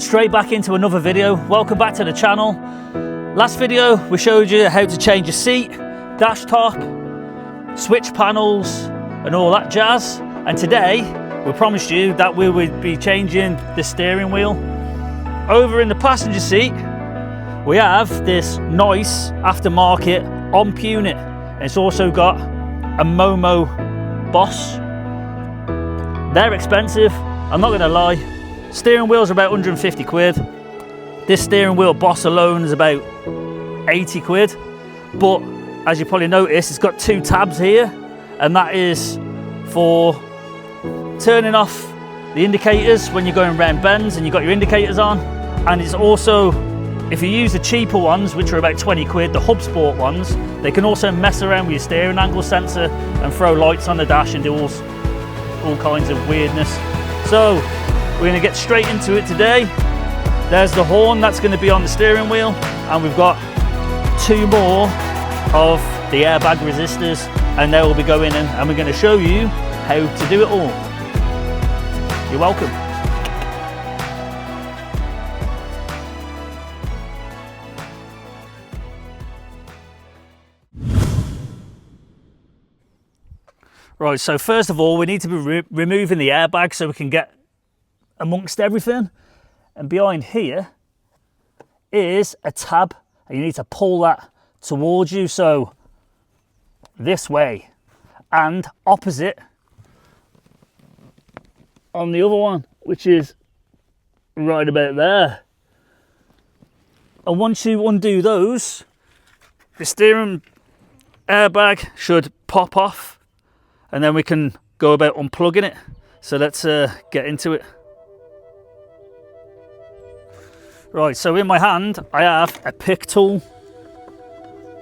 and straight back into another video. Welcome back to the channel. Last video we showed you how to change your seat, dash top, switch panels and all that jazz, and today we promised you that we would be changing the steering wheel. Over in the passenger seat we have this nice aftermarket omp unit. It's also got a Momo Boss. They're expensive, I'm not gonna lie. Steering wheels are about 150 quid. This steering wheel Boss alone is about 80 quid. But as you probably noticed, it's got two tabs here, and that is for turning off the indicators when you're going around bends and you've got your indicators on. And it's also, if you use the cheaper ones, which are about 20 quid, the Hub Sport ones, they can also mess around with your steering angle sensor and throw lights on the dash and do all kinds of weirdness. So we're going to get straight into it today. There's the horn that's going to be on the steering wheel, and we've got two more of the airbag resistors, and they will be going in, and we're going to show you how to do it all. You're welcome. Right, so first of all, we need to be removing the airbag so we can get amongst everything. And behind here is a tab, and you need to pull that towards you, so this way, and opposite on the other one, which is right about there. And once you undo those, the steering airbag should pop off, and then we can go about unplugging it. So let's get into it. Right, so in my hand I have a pick tool.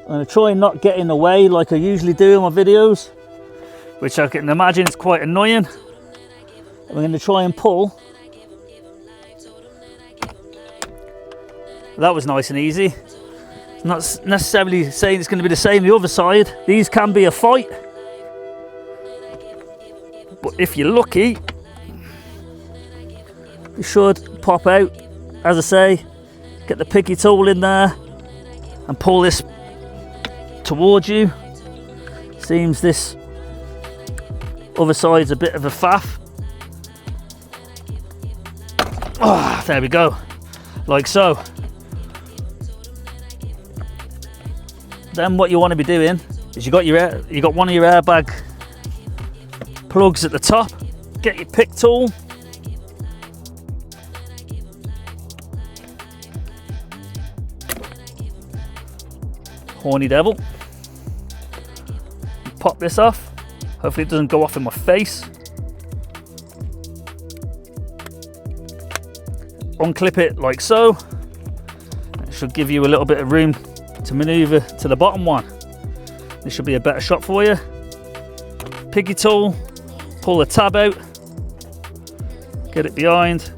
I'm going to try and not get in the way like I usually do in my videos, which I can imagine is quite annoying. And we're going to try and pull. That was nice and easy. It's not necessarily saying it's going to be the same the other side. These can be a fight, but if you're lucky, you should pop out. As I say, get the picky tool in there and pull this towards you. Seems this other side's a bit of a faff. Oh, there we go, like so. Then what you want to be doing is you got one of your airbag plugs at the top. Get your pick tool. Horny devil. Pop this off. Hopefully it doesn't go off in my face. Unclip it like so. It should give you a little bit of room to maneuver to the bottom one. This should be a better shot for you. Piggy tool. Pull the tab out. Get it behind.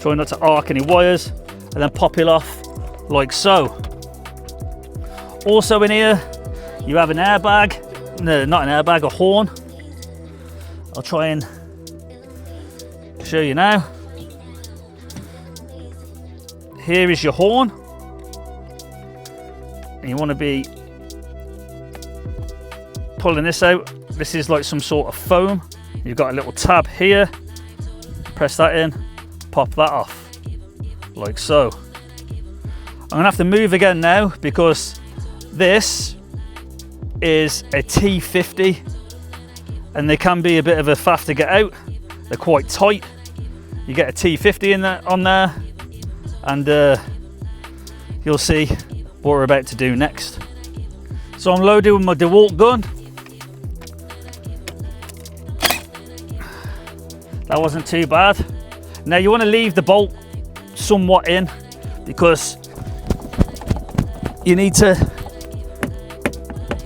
Try not to arc any wires, and then pop it off like so. Also in here, you have an airbag. No, not an airbag, a horn. I'll try and show you now. Here is your horn. And you want to be pulling this out. This is like some sort of foam. You've got a little tab here. Press that in, pop that off, like so. I'm gonna have to move again now because this is a T50 and they can be a bit of a faff to get out. They're quite tight. You get a T50 in there, on there, and you'll see what we're about to do next. So I'm loaded with my DeWalt gun. That wasn't too bad. Now you want to leave the bolt somewhat in because you need to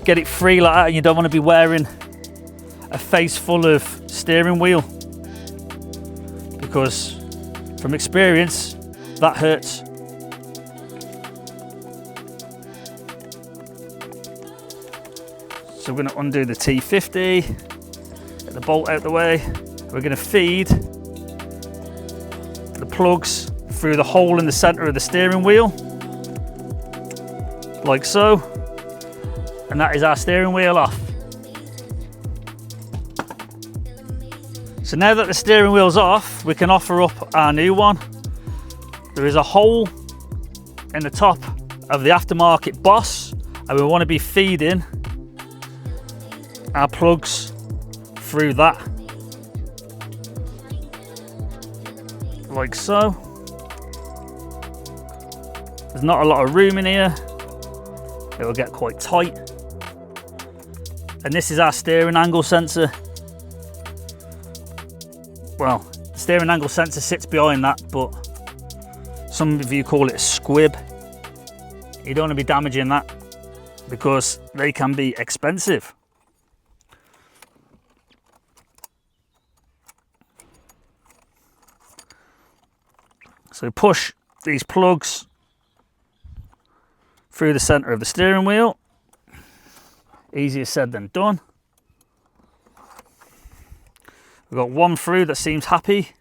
get it free like that, and you don't want to be wearing a face full of steering wheel, because from experience that hurts. So we're going to undo the T50, get the bolt out the way. We're going to feed the plugs through the hole in the center of the steering wheel, like so, and that is our steering wheel off. So now that the steering wheel's off, we can offer up our new one. There is a hole in the top of the Aftermarket Boss, and we want to be feeding our plugs through that, like so. There's not a lot of room in here, it will get quite tight. And this is our steering angle sensor. Well, the steering angle sensor sits behind that, but some of you call it a squib. You don't want to be damaging that because they can be expensive. So push these plugs through the center of the steering wheel. Easier said than done. We've got one through that seems happy.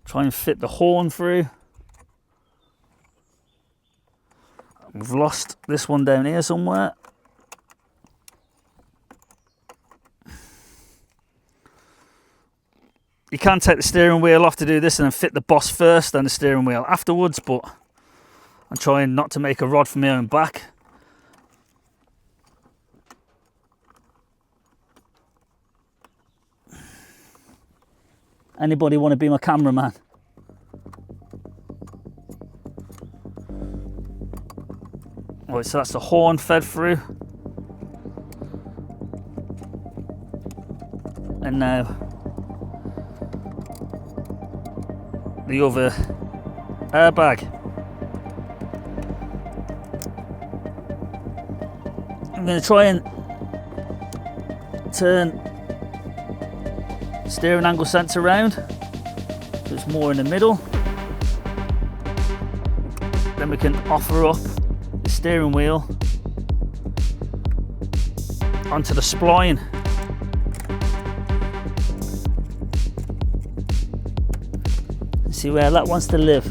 Try and fit the horn through. We've lost this one down here somewhere. You can take the steering wheel off to do this and then fit the Boss first, then the steering wheel afterwards, but I'm trying not to make a rod for my own back. Anybody want to be my cameraman? Right, so that's the horn fed through. And now the other airbag. I'm going to try and turn the steering angle sensor around so it's more in the middle. Then we can offer up the steering wheel onto the spline. See where that wants to live.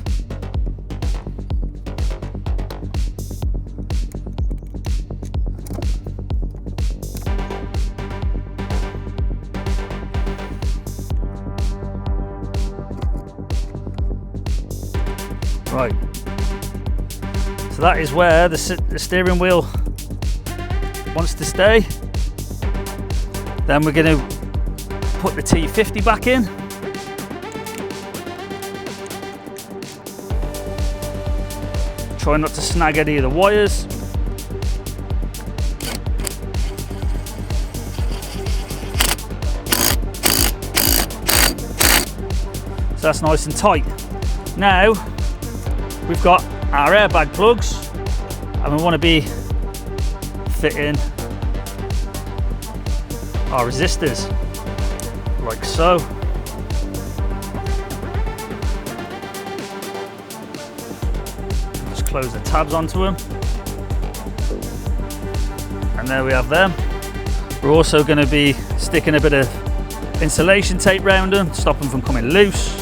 Right, so that is where the steering wheel wants to stay. Then we're going to put the T50 back in. Try not to snag any of the wires. So that's nice and tight. Now we've got our airbag plugs and we want to be fitting our resistors like so. Close the tabs onto them, and there we have them. We're also going to be sticking a bit of insulation tape around them to stop them from coming loose.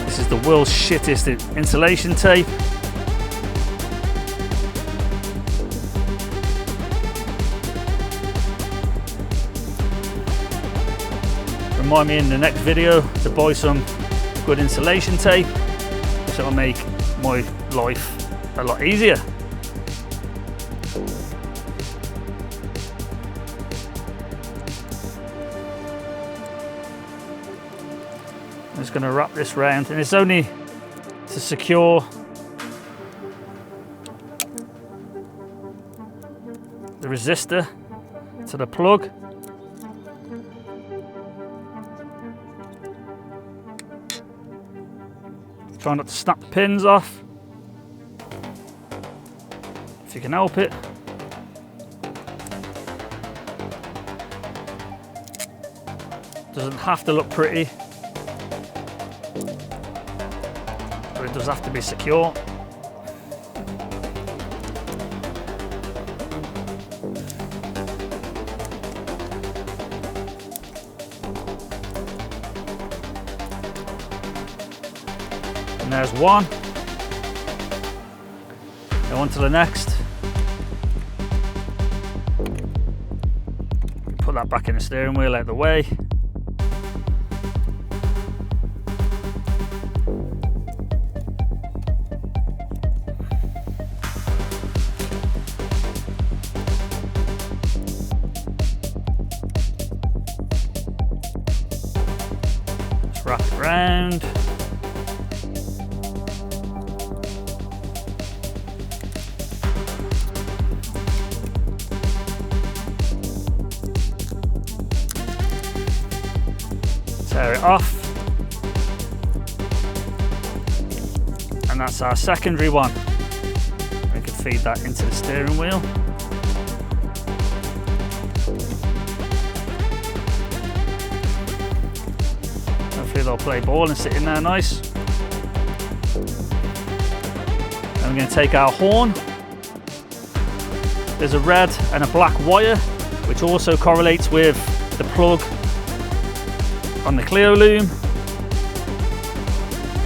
This is the world's shittest insulation tape. Remind me in the next video to buy some good insulation tape, which will make my life a lot easier. I'm just going to wrap this round, and it's only to secure the resistor to the plug. Try not to snap the pins off, if you can help it. Doesn't have to look pretty, but it does have to be secure. And there's one. Go on to the next. Put that back in the steering wheel out of the way. Just wrap it around. Tear it off, and that's our secondary one. We can feed that into the steering wheel. Hopefully they'll play ball and sit in there nice. Then we're going to take our horn. There's a red and a black wire which also correlates with the plug on the Clio loom,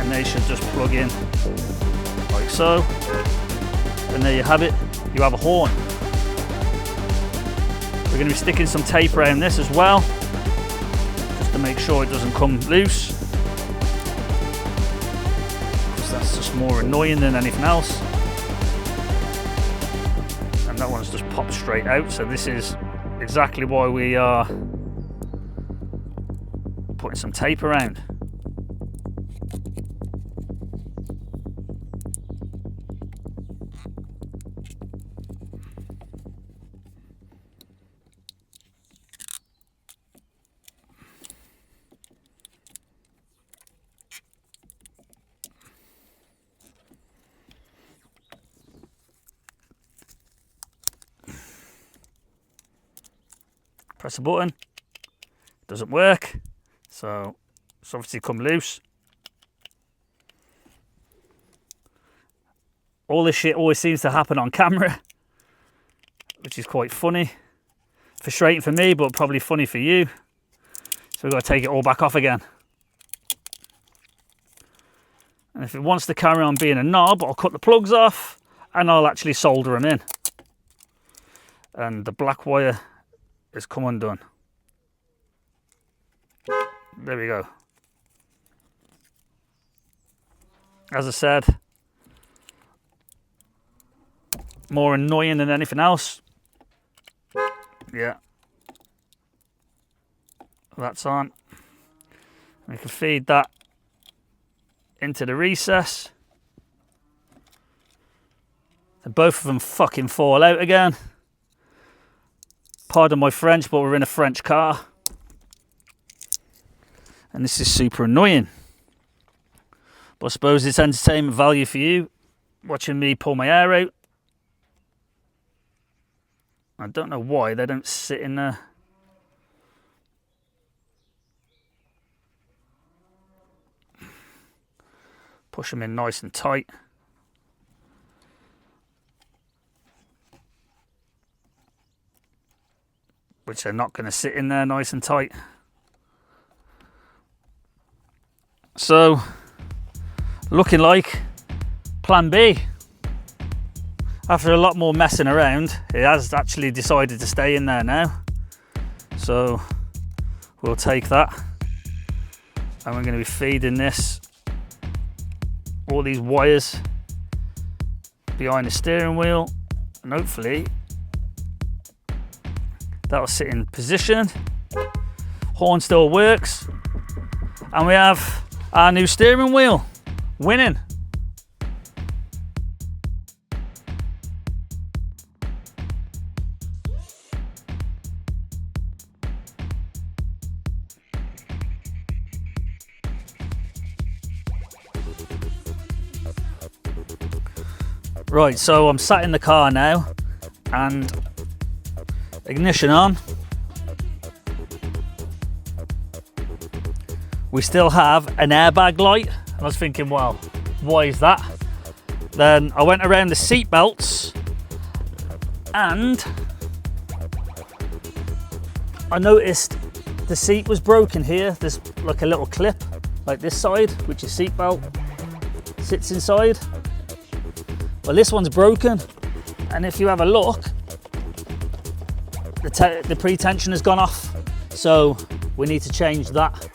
and they should just plug in like so, and there you have it, you have a horn. We're going to be sticking some tape around this as well, just to make sure it doesn't come loose, because that's just more annoying than anything else. And that one's just popped straight out, so this is exactly why we are putting some tape around. Press a button, doesn't work. So it's obviously come loose. All this shit always seems to happen on camera, which is quite funny. Frustrating for me, but probably funny for you. So we've got to take it all back off again. And if it wants to carry on being a knob, I'll cut the plugs off and I'll actually solder them in. And the black wire has come undone. There we go. As I said, more annoying than anything else. Yeah. That's on. We can feed that into the recess. And both of them fucking fall out again. Pardon my French, but we're in a French car. And this is super annoying. But I suppose it's entertainment value for you, watching me pull my hair out. I don't know why they don't sit in there. Push them in nice and tight. Which they're not going to sit in there nice and tight. So, looking like plan B. After a lot more messing around, it has actually decided to stay in there now. So, we'll take that. And we're going to be feeding this, all these wires behind the steering wheel. And hopefully, that'll sit in position. Horn still works. And we have our new steering wheel, winning. Right, so I'm sat in the car now and ignition on. We still have an airbag light. I was thinking, well, why is that? Then I went around the seat belts and I noticed the seat was broken here. There's like a little clip like this side, which is seat belt. sits inside. Well, this one's broken, and if you have a look, the pretension has gone off, so we need to change that,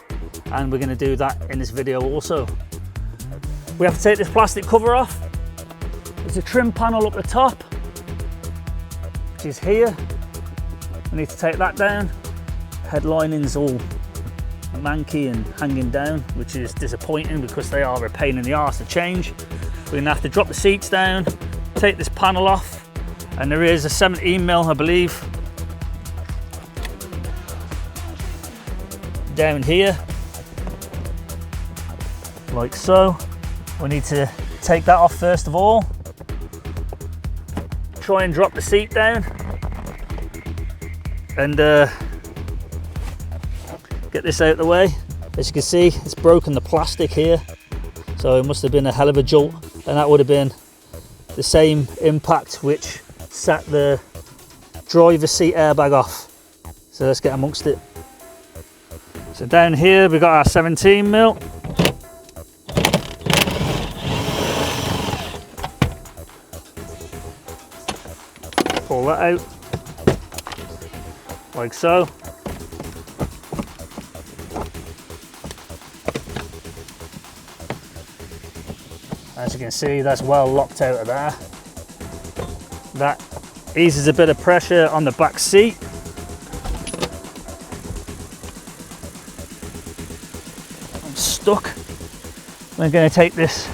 and we're going to do that in this video also. We have to take this plastic cover off. There's a trim panel up the top, which is here. We need to take that down. Headlining's all manky and hanging down, which is disappointing because they are a pain in the arse to change. We're gonna have to drop the seats down, take this panel off, and there is a 17mm, I believe, down here, like so. We need to take that off first of all. Try and drop the seat down, and get this out of the way. As you can see, it's broken the plastic here, so it must have been a hell of a jolt, and that would have been the same impact which set the driver's seat airbag off. So let's get amongst it. So down here we've got our 17mm. Pull that out, like so. As you can see, that's well locked out of there. That eases a bit of pressure on the back seat. I'm stuck. We're going to take this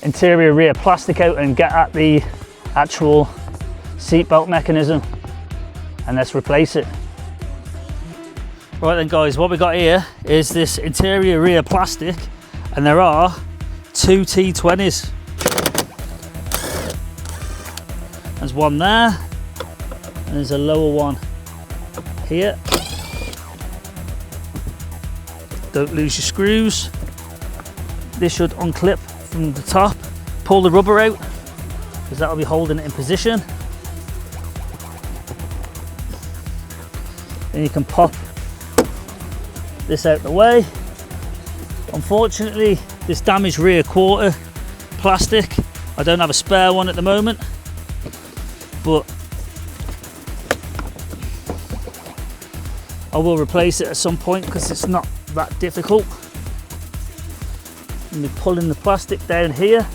interior rear plastic out and get at the actual seatbelt mechanism, and let's replace it. Right then guys, what we got here is this interior rear plastic, and there are two T20s. There's one there, and there's a lower one here. Don't lose your screws. This should unclip from the top. Pull the rubber out, because that will be holding it in position. Then you can pop this out the way. Unfortunately, this damaged rear quarter plastic, I don't have a spare one at the moment, but I will replace it at some point because it's not that difficult. And we're pulling the plastic down here.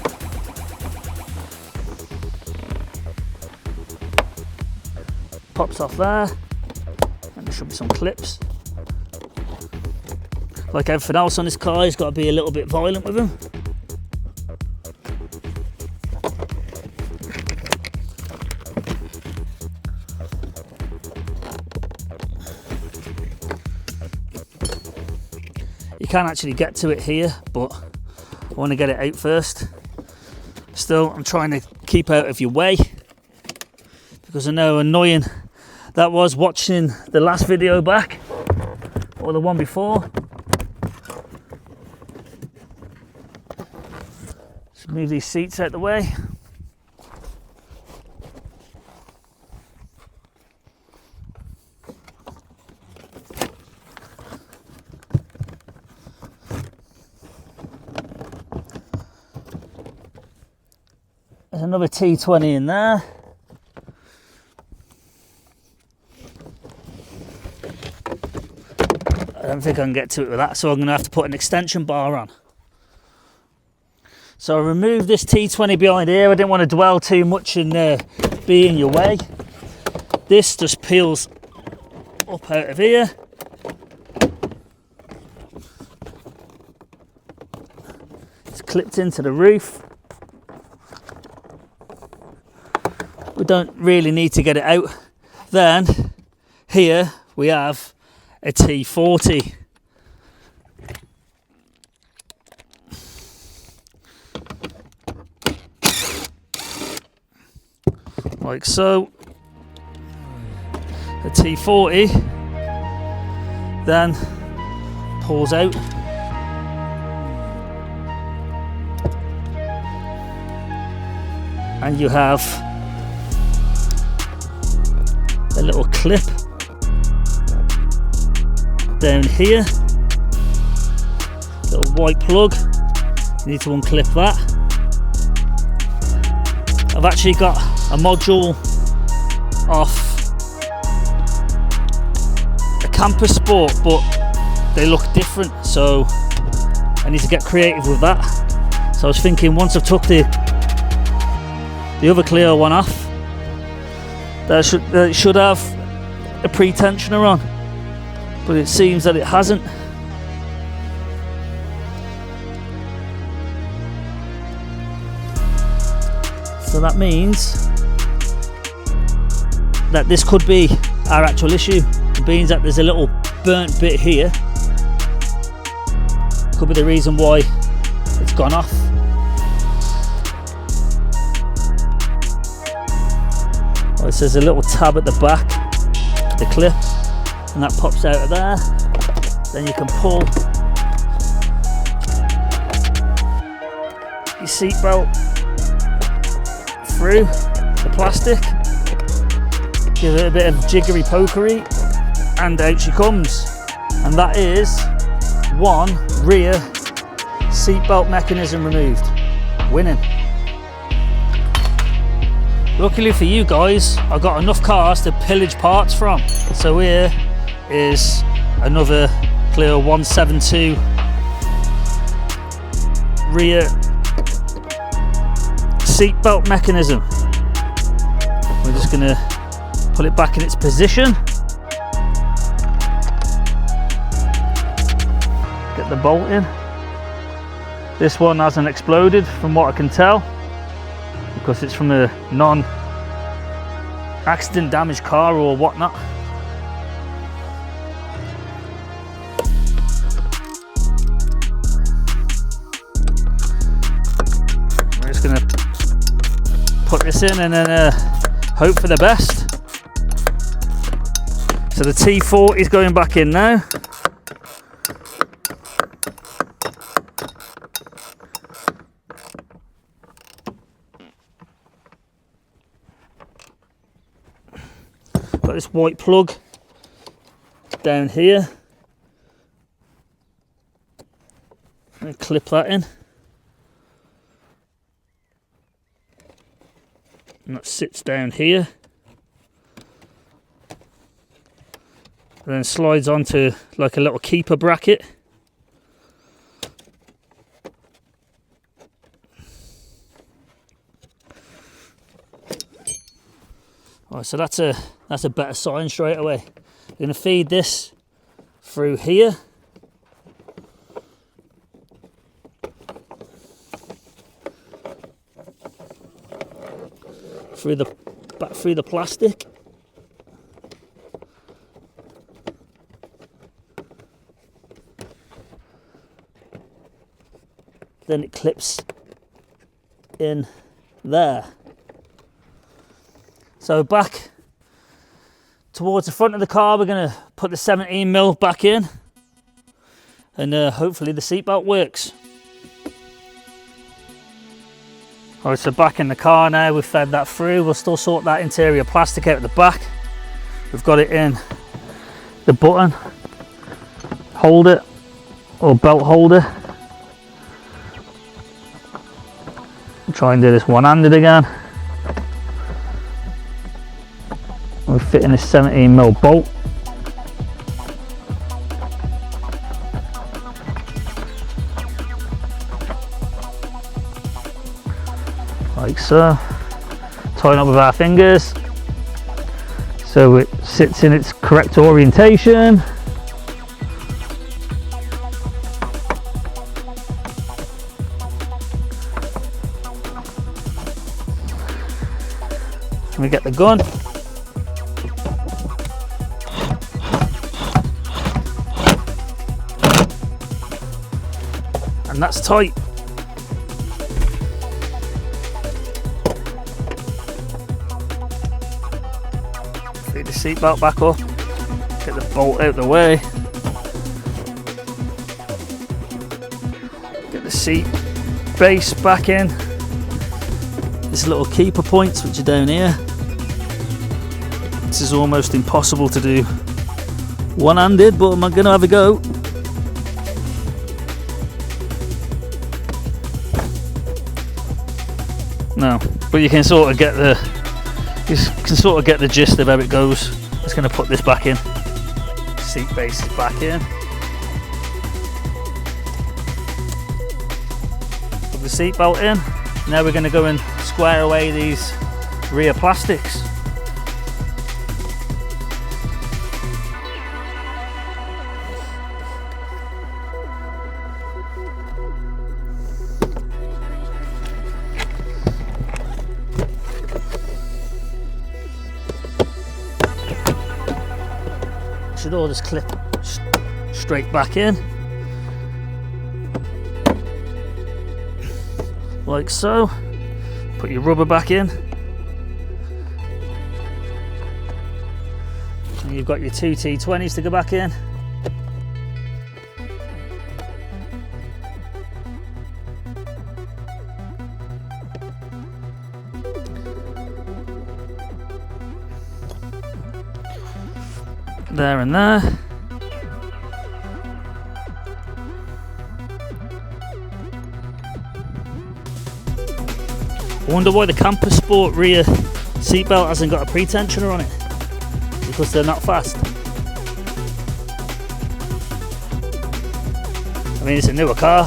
Pops off there, and there should be some clips. Like everything else on this car, he's got to be a little bit violent with him. You can actually get to it here, but I want to get it out first. Still, I'm trying to keep out of your way, because I know how annoying that was watching the last video back, or the one before. So move these seats out the way. There's another T20 in there. I don't think I can get to it with that, so I'm going to have to put an extension bar on. So I removed this T20 behind here. I didn't want to dwell too much and be in your way. This just peels up out of here. It's clipped into the roof. We don't really need to get it out. Then here we have a T40. Like so. The T40 then pulls out. And you have a little clip down here, little white plug. You need to unclip that. I've actually got a module off a Campus Sport, but they look different, so I need to get creative with that. So I was thinking, once I've took the other Clio one off, that it should have a pretensioner on, but it seems that it hasn't. So that means that this could be our actual issue. It means that there's a little burnt bit here. Could be the reason why it's gone off. Oh, so there's a little tab at the back, the clip, and that pops out of there. Then you can pull your seatbelt through the plastic, give it a bit of jiggery pokery, and out she comes. And that is one rear seatbelt mechanism removed. Winning. Luckily for you guys, I've got enough cars to pillage parts from. So here is another Clio 172 rear seatbelt mechanism. We're just going to put it back in its position. Get the bolt in. This one hasn't exploded from what I can tell, because it's from a non-accident damaged car or whatnot. We're just going to put this in and then hope for the best. So the T40 is going back in now. Got this white plug down here. I'm going to clip that in. And that sits down here. And then slides onto like a little keeper bracket. Right, so that's a better sign straight away. You're going to feed this through here. Back through the plastic. Then it clips in there. So back towards the front of the car, we're going to put the 17mm back in, and hopefully the seatbelt works. Alright, so back in the car now, we've fed that through. We'll still sort that interior plastic out at the back. We've got it in the button holder or belt holder. Try and do this one-handed again. We're fitting this 17mm bolt. Like so. Tying up with our fingers so it sits in its correct orientation. We get the gun. And that's tight. Feed the seatbelt back up. Get the bolt out of the way. Get the seat base back in. These little keeper points which are down here. This is almost impossible to do one-handed, but I'm going to have a go. No, but you can sort of get the gist of how it goes. Just going to put this back in. Seat base is back in. Put the seat belt in. Now we're going to go and square away these rear plastics. Should all just clip straight back in, like so. Put your rubber back in, and you've got your two T20s to go back in. There and there. I wonder why the Camper Sport rear seatbelt hasn't got a pretensioner on it. Because they're not fast. I mean, it's a newer car.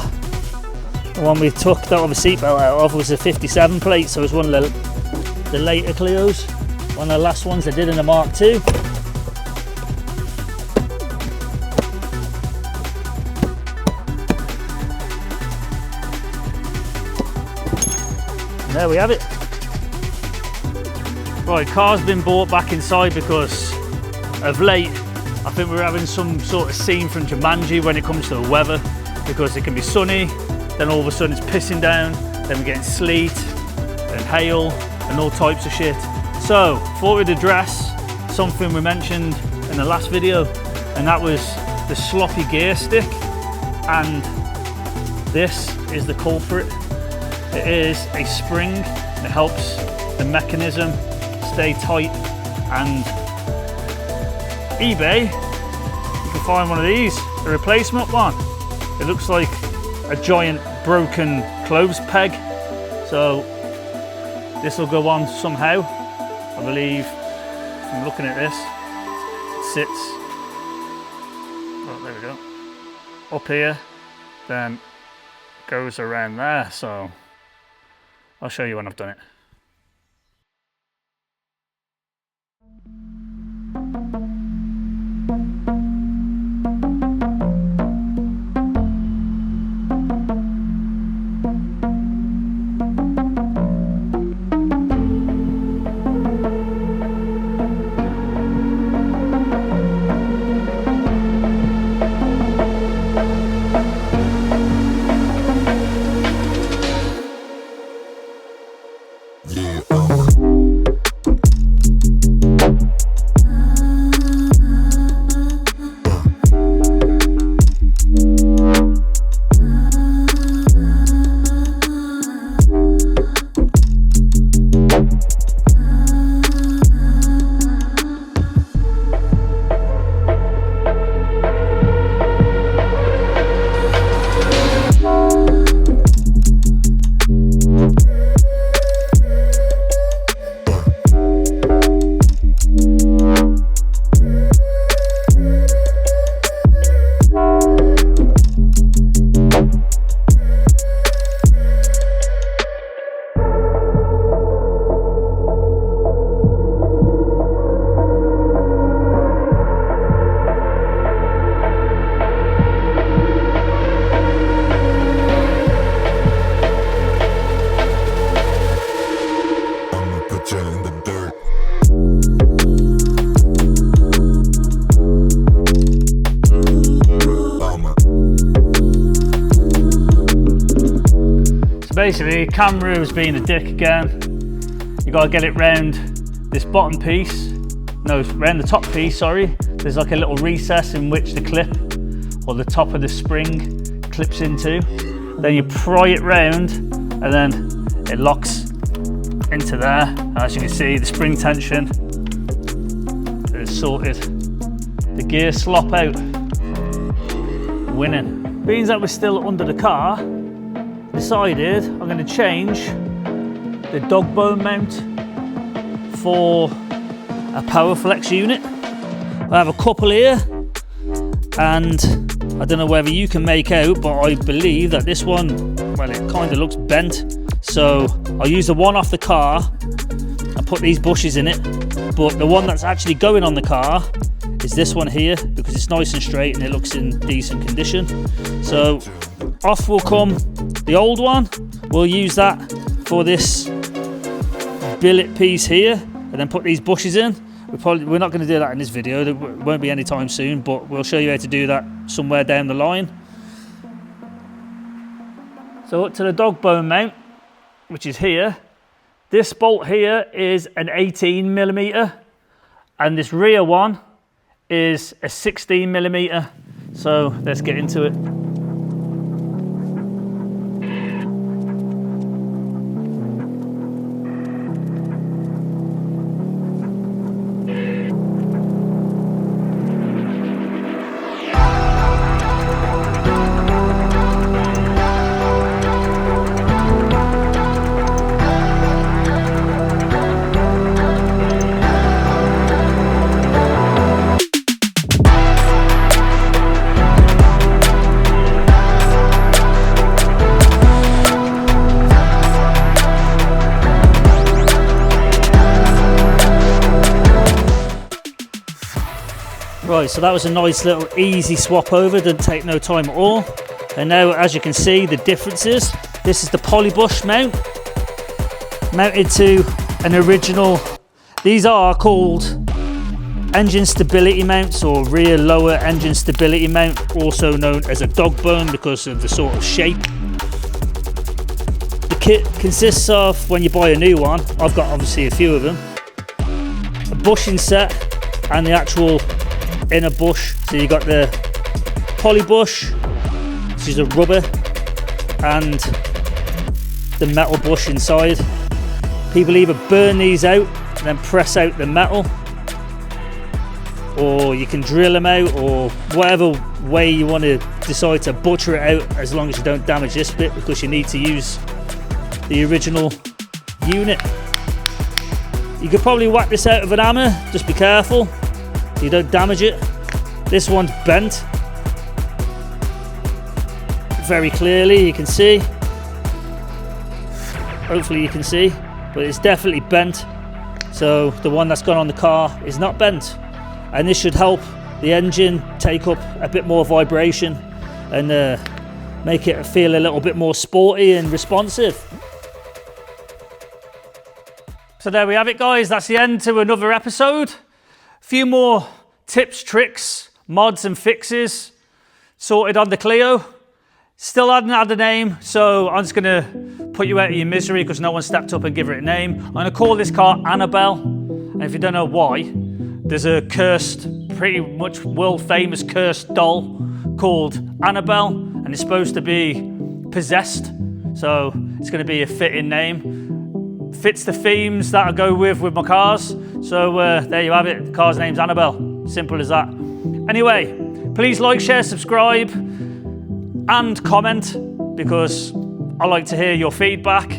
The one we took that other seatbelt out of was a 57 plate, so it's one of the later Clios. One of the last ones they did in the Mark II. There we have it. Right, car's been brought back inside because of late I think we're having some sort of scene from Jumanji when it comes to the weather, because it can be sunny, then all of a sudden it's pissing down, then we're getting sleet and hail and all types of shit. So thought we'd address something we mentioned in the last video, and that was the sloppy gear stick, and this is the culprit. It is a spring that helps the mechanism stay tight, and eBay, you can find one of these, a replacement one. It looks like a giant broken clothes peg, so this will go on somehow. I believe, from looking at this, it sits, oh there we go, up here, then goes around there, so I'll show you when I've done it. Basically, Camera's being a dick again. You gotta get it round this bottom piece, no, round the top piece, sorry. There's like a little recess in which the clip, or the top of the spring, clips into. Then you pry it round, and then it locks into there. As you can see, the spring tension is sorted. The gears slop out, winning. Being that we're still under the car, decided I'm going to change the Dogbone mount for a powerflex unit. I have a couple here, and I don't know whether you can make out, but I believe that this one, well, it kind of looks bent. So I'll use the one off the car and put these bushes in it. But the one that's actually going on the car is this one here, because it's nice and straight and it looks in decent condition. So off will come the old one. We'll use that for this billet piece here, and then put these bushes in. We're not going to do that in this video. There won't be any time soon, but we'll show you how to do that somewhere down the line. So up to the Dogbone mount, which is here. This bolt here is an 18mm, and this rear one is a 16mm. So let's get into it. Right, so that was a nice little easy swap over, didn't take no time at all. And now, as you can see, the differences. This is the Polibush mount, mounted to an original. These are called engine stability mounts, or rear lower engine stability mount, also known as a Dogbone because of the sort of shape. The kit consists of, when you buy a new one, I've got obviously a few of them, a bushing set and the actual inner bush. So you got the Polibush, which is a rubber, and the metal bush inside. People either burn these out and then press out the metal, or you can drill them out, or whatever way you want to decide to butcher it out, as long as you don't damage this bit, because you need to use the original unit. You could probably whack this out with an hammer, just be careful you don't damage it. This one's bent very clearly, you can see. Hopefully you can see, but it's definitely bent. So the one that's gone on the car is not bent, and this should help the engine take up a bit more vibration and make it feel a little bit more sporty and responsive. So there we have it, guys. That's the end to another episode. A few more tips, tricks, mods and fixes sorted on the Clio. Still hadn't had a name, so I'm just gonna put you out of your misery because no one stepped up and give it a name. I'm gonna call this car Annabelle, and if you don't know why, there's a cursed, pretty much world famous cursed doll called Annabelle, and it's supposed to be possessed, so it's gonna be a fitting name. Fits the themes that I go with my cars. So there you have it. The car's name's Annabelle. Simple as that. Anyway, please like, share, subscribe, and comment, because I like to hear your feedback.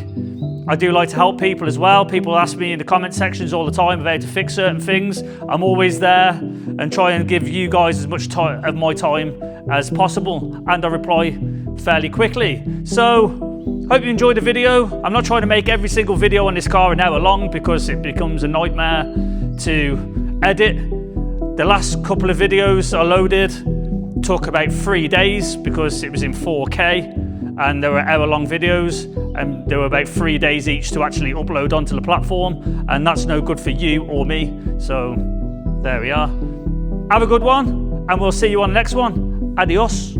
I do like to help people as well. People ask me in the comment sections all the time about how to fix certain things. I'm always there and try and give you guys as much time of my time as possible, and I reply fairly quickly. So hope you enjoyed the video. I'm not trying to make every single video on this car an hour long, because it becomes a nightmare to edit. The last couple of videos I loaded took about 3 days because it was in 4K, and they were hour-long videos, and they were about 3 days each to actually upload onto the platform, and that's no good for you or me. So there we are. Have a good one, and we'll see you on the next one. Adios.